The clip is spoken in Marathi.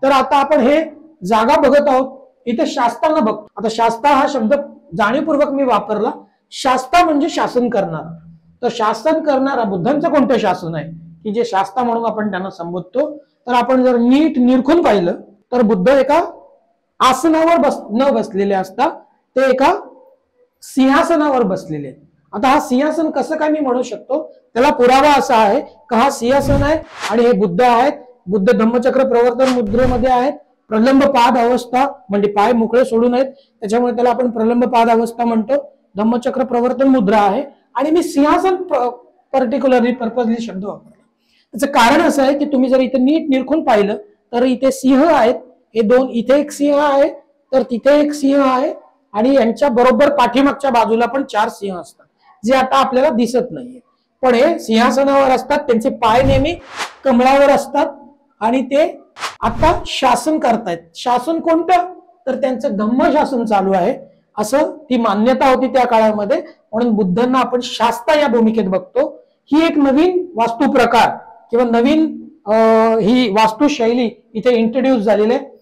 तर आता आपण हे जागा बघत आहोत, इथे शास्त्रांना बघतो. आता शास्ता हा शब्द जाणीवपूर्वक मी वापरला. शास्ता म्हणजे शासन करणारा. तर शासन करणारा बुद्धांचं कोणतं शासन आहे की जे शास्ता म्हणून आपण त्यांना संबोधतो. तर आपण जर नीट निरखून पाहिलं तर बुद्ध एका आसनावर न बसलेले असतात, ते एका सिंहासनावर बसलेले. आता हा सिंहासन कसं काय मी म्हणू शकतो, त्याला पुरावा असा आहे का हा सिंहासन आहे आणि हे बुद्ध आहेत. बुद्ध धम्मचक्र प्रवर्तन मुद्रेमध्ये आहेत. प्रलंब पाद अवस्था म्हणजे पाय मोकळे सोडून आहेत, त्याच्यामुळे त्याला आपण प्रलंब पाद अवस्था म्हणतो. धम्मचक्र प्रवर्तन मुद्रा आहे. आणि मी सिंहासन पर्टिक्युलरली पर्पजली शब्द वापरला. त्याचं कारण असं आहे की तुम्ही जर इथे नीट निरखून पाहिलं तर इथे सिंह आहेत. हे दोन, इथे एक सिंह आहे तर तिथे एक सिंह आहे आणि यांच्या बरोबर पाठीमागच्या बाजूला पण 4 सिंह असतात, जे आता आपल्याला दिसत नाहीये. पण हे सिंहासनावर असतात, त्यांचे पाय नेहमी कमळावर असतात आणि ते आता शासन करतायत. शासन कोणतं, तर त्यांचं धम्म शासन चालू आहे असं ती मान्यता होती त्या काळामध्ये. म्हणून बुद्धांना आपण शास्ता या भूमिकेत बघतो. ही एक नवीन वास्तू प्रकार किंवा नवीन ही वास्तुशैली इथे इंट्रोड्यूस झालेली आहे.